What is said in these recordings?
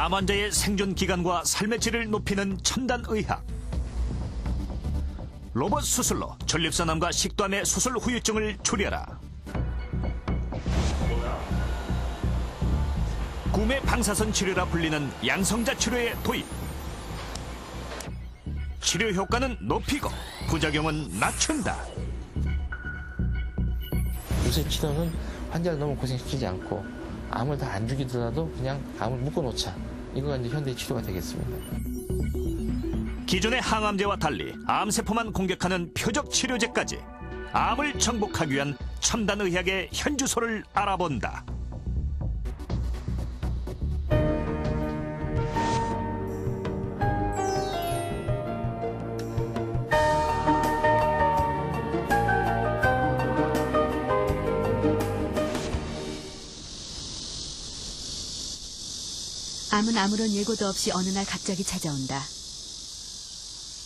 암 환자의 생존 기간과 삶의 질을 높이는 첨단 의학. 로봇 수술로 전립선암과 식도암의 수술 후유증을 줄여라. 구매 방사선 치료라 불리는 양성자 치료의 도입. 치료 효과는 높이고 부작용은 낮춘다. 요새 치료는 환자를 너무 고생시키지 않고 암을 다 안 죽이더라도 그냥 암을 묶어놓자. 이거가 이제 현대 치료가 되겠습니다. 기존의 항암제와 달리 암세포만 공격하는 표적 치료제까지 암을 정복하기 위한 첨단 의학의 현주소를 알아본다. 암은 아무런 예고도 없이 어느 날 갑자기 찾아온다.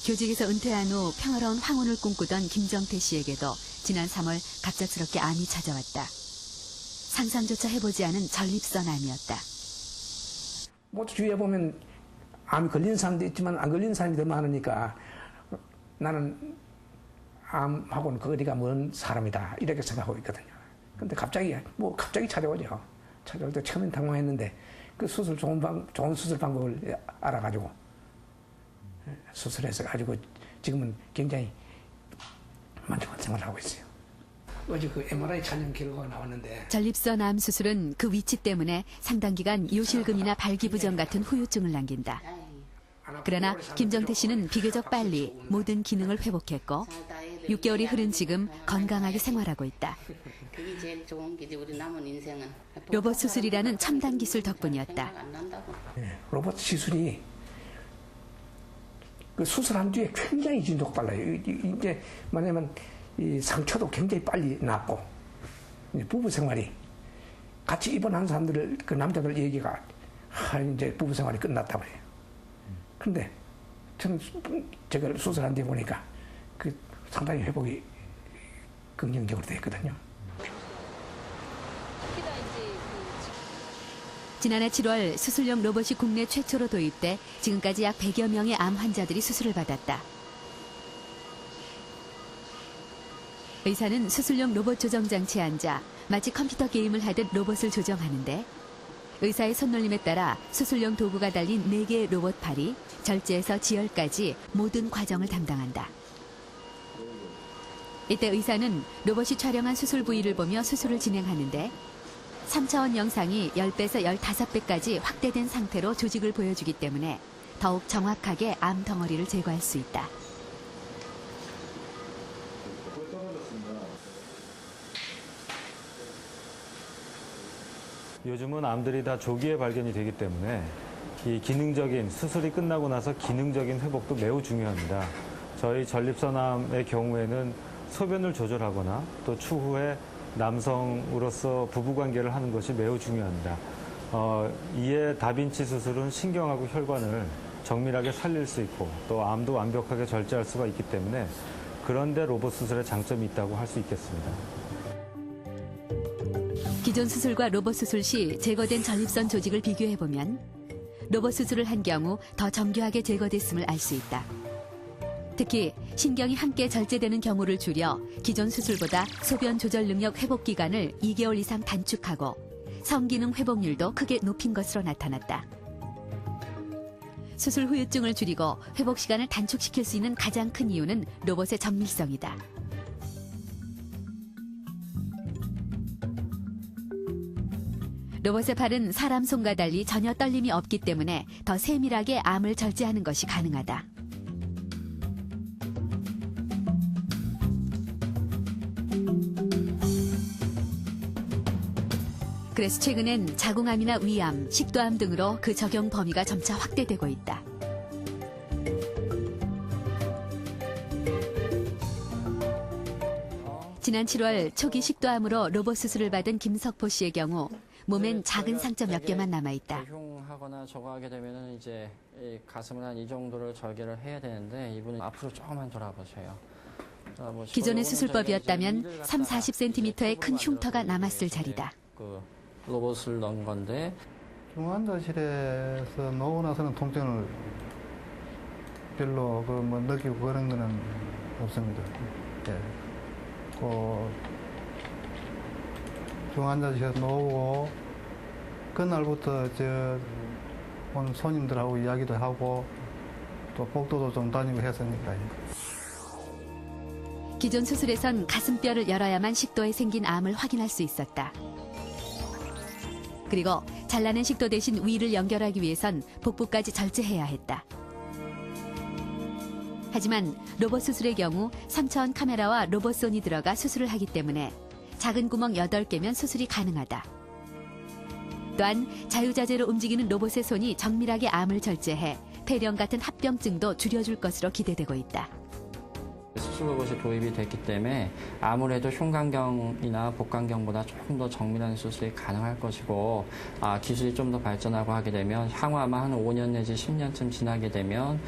교직에서 은퇴한 후 평화로운 황혼을 꿈꾸던 김정태 씨에게도 지난 3월 갑작스럽게 암이 찾아왔다. 상상조차 해보지 않은 전립선암이었다. 뭐 주위에 보면 암이 걸린 사람도 있지만 안 걸린 사람이 더 많으니까 나는 암하고는 거리가 먼 사람이다 이렇게 생각하고 있거든요. 근데 갑자기 찾아오죠. 찾아올 때 처음엔 당황했는데 그 좋은 수술 방법을 알아가지고 수술해서 가지고 지금은 굉장히 만족한 생활을 하고 있어요. 어제 그 MRI 촬영 결과가 나왔는데 전립선암 수술은 그 위치 때문에 상당 기간 요실금이나 발기부전 같은 후유증을 남긴다. 그러나 김정태 씨는 비교적 빨리 모든 기능을 회복했고 6개월이 흐른 지금 건강하게 생활하고 있다. 그게 제일 좋은 게지 우리 남은 인생은. 로봇 수술이라는 첨단 기술 덕분이었다. 로봇 시술이 그 수술한 뒤에 굉장히 진도가 빨라요. 이제 뭐냐면 이 상처도 굉장히 빨리 낫고 부부 생활이 같이 입원한 사람들 그 남자들 얘기가 이제 부부 생활이 끝났다고 해요. 근데 저는 제가 수술한 데 보니까 그 상당히 회복이 긍정적으로 됐거든요. 지난해 7월 수술용 로봇이 국내 최초로 도입돼 지금까지 약 100여 명의 암 환자들이 수술을 받았다. 의사는 수술용 로봇 조정 장치에 앉아 마치 컴퓨터 게임을 하듯 로봇을 조정하는데 의사의 손놀림에 따라 수술용 도구가 달린 4개의 로봇팔이 절제에서 지혈까지 모든 과정을 담당한다. 이때 의사는 로봇이 촬영한 수술 부위를 보며 수술을 진행하는데 3차원 영상이 10배에서 15배까지 확대된 상태로 조직을 보여주기 때문에 더욱 정확하게 암 덩어리를 제거할 수 있다. 요즘은 암들이 다 조기에 발견이 되기 때문에 이 기능적인 수술이 끝나고 나서 기능적인 회복도 매우 중요합니다. 저희 전립선암의 경우에는 소변을 조절하거나 또 추후에 남성으로서 부부관계를 하는 것이 매우 중요합니다. 이에 다빈치 수술은 신경하고 혈관을 정밀하게 살릴 수 있고 또 암도 완벽하게 절제할 수가 있기 때문에 그런데 로봇 수술의 장점이 있다고 할 수 있겠습니다. 기존 수술과 로봇 수술 시 제거된 전립선 조직을 비교해보면 로봇 수술을 한 경우 더 정교하게 제거됐음을 알 수 있다. 특히 신경이 함께 절제되는 경우를 줄여 기존 수술보다 소변 조절 능력 회복 기간을 2개월 이상 단축하고 성기능 회복률도 크게 높인 것으로 나타났다. 수술 후유증을 줄이고 회복 시간을 단축시킬 수 있는 가장 큰 이유는 로봇의 정밀성이다. 로봇의 팔은 사람 손과 달리 전혀 떨림이 없기 때문에 더 세밀하게 암을 절제하는 것이 가능하다. 그래서 최근엔 자궁암이나 위암, 식도암 등으로 그 적용 범위가 점차 확대되고 있다. 지난 7월 초기 식도암으로 로봇 수술을 받은 김석포 씨의 경우 몸엔 작은 상처 몇 개만 남아있다. 흉하거나 저거 하게 되면 이제 가슴을 한 이 정도를 절개를 해야 되는데 이분은 앞으로 조금만 돌아보세요. 기존의 수술법이었다면 30-40cm의 큰 흉터가 남았을 자리다. 그 로봇을 넣은 건데 중환자실에서 놓고 나서는 통증을 별로 뭐 느끼고 그런 거는 없습니다. 예. 그 중환자실에서 놓고 그날부터 온 손님들하고 이야기도 하고 또 복도도 좀 다니고 했으니까. 기존 수술에선 가슴뼈를 열어야만 식도에 생긴 암을 확인할 수 있었다. 그리고 잘라낸 식도 대신 위를 연결하기 위해선 복부까지 절제해야 했다. 하지만 로봇 수술의 경우 3차원 카메라와 로봇손이 들어가 수술을 하기 때문에 작은 구멍 8개면 수술이 가능하다. 또한 자유자재로 움직이는 로봇의 손이 정밀하게 암을 절제해 폐렴 같은 합병증도 줄여줄 것으로 기대되고 있다. 수술 로봇이 도입이 됐기 때문에 아무래도 흉곽경이나 복강경보다 조금 더 정밀한 수술이 가능할 것이고 기술이 좀 더 발전하고 하게 되면 향후 아마 한 5년 내지 10년쯤 지나게 되면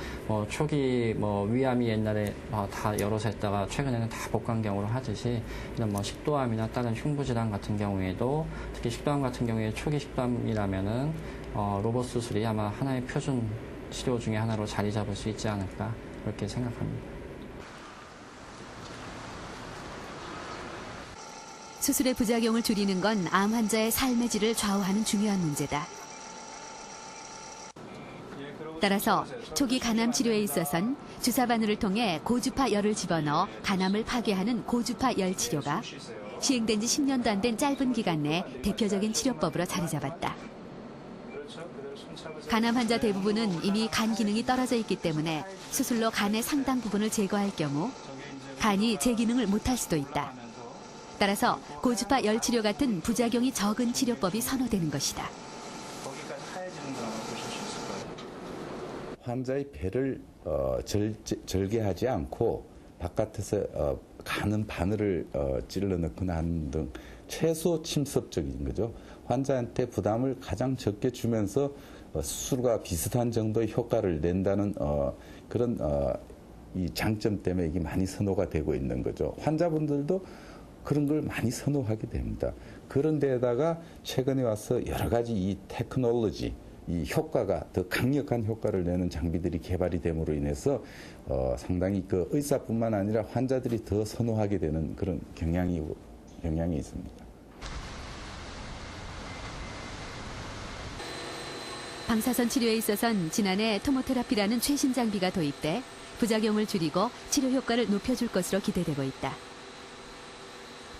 초기 위암이 옛날에 다 열어서 했다가 최근에는 다 복강경으로 하듯이 이런 식도암이나 다른 흉부질환 같은 경우에도 특히 식도암 같은 경우에 초기 식도암이라면은 로봇 수술이 아마 하나의 표준 치료 중에 하나로 자리 잡을 수 있지 않을까 그렇게 생각합니다. 수술의 부작용을 줄이는 건 암 환자의 삶의 질을 좌우하는 중요한 문제다. 따라서 초기 간암 치료에 있어선 주사 바늘을 통해 고주파 열을 집어넣어 간암을 파괴하는 고주파 열 치료가 시행된 지 10년도 안 된 짧은 기간 내 대표적인 치료법으로 자리 잡았다. 간암 환자 대부분은 이미 간 기능이 떨어져 있기 때문에 수술로 간의 상당 부분을 제거할 경우 간이 제 기능을 못할 수도 있다. 따라서 고주파 열 치료 같은 부작용이 적은 치료법이 선호되는 것이다. 환자의 배를 절개하지 않고 바깥에서 가는 바늘을 찔러 넣거나 하는 등 최소 침습적인 거죠. 환자한테 부담을 가장 적게 주면서 수술과 비슷한 정도의 효과를 낸다는 그런 이 장점 때문에 이게 많이 선호가 되고 있는 거죠. 환자분들도 그런 걸 많이 선호하게 됩니다. 그런 데에다가 최근에 와서 여러 가지 이 테크놀로지, 이 효과가 더 강력한 효과를 내는 장비들이 개발이 됨으로 인해서 상당히 그 의사뿐만 아니라 환자들이 더 선호하게 되는 그런 경향이 있습니다. 방사선 치료에 있어선 지난해 토모테라피라는 최신 장비가 도입돼 부작용을 줄이고 치료 효과를 높여줄 것으로 기대되고 있다.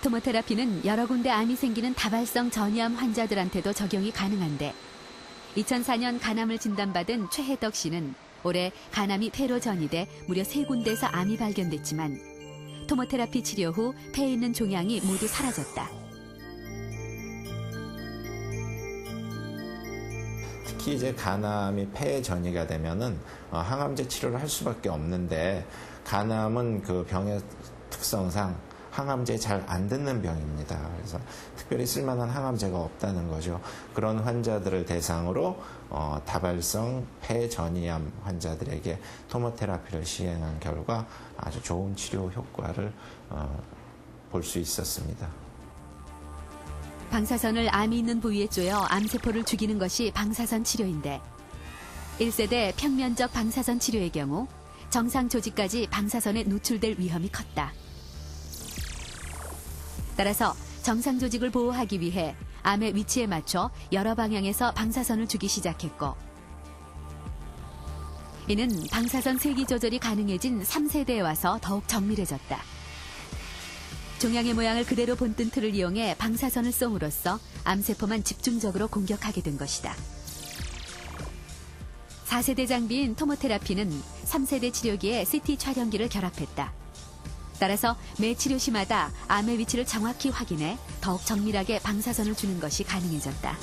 토모테라피는 여러 군데 암이 생기는 다발성 전이암 환자들한테도 적용이 가능한데 2004년 간암을 진단받은 최혜덕 씨는 올해 간암이 폐로 전이돼 무려 3군데에서 암이 발견됐지만 토모테라피 치료 후 폐에 있는 종양이 모두 사라졌다. 특히 이제 간암이 폐에 전이가 되면은 항암제 치료를 할 수밖에 없는데 간암은 그 병의 특성상 항암제에 잘 안 듣는 병입니다. 그래서 특별히 쓸만한 항암제가 없다는 거죠. 그런 환자들을 대상으로 다발성 폐전이암 환자들에게 토모테라피를 시행한 결과 아주 좋은 치료 효과를 볼 수 있었습니다. 방사선을 암이 있는 부위에 쪼여 암세포를 죽이는 것이 방사선 치료인데 1세대 평면적 방사선 치료의 경우 정상 조직까지 방사선에 노출될 위험이 컸다. 따라서 정상 조직을 보호하기 위해 암의 위치에 맞춰 여러 방향에서 방사선을 주기 시작했고 이는 방사선 세기 조절이 가능해진 3세대에 와서 더욱 정밀해졌다. 종양의 모양을 그대로 본뜬 틀을 이용해 방사선을 쏘므로써 암세포만 집중적으로 공격하게 된 것이다. 4세대 장비인 토모테라피는 3세대 치료기에 CT 촬영기를 결합했다. 따라서 매 치료 시마다 암의 위치를 정확히 확인해 더욱 정밀하게 방사선을 주는 것이 가능해졌다.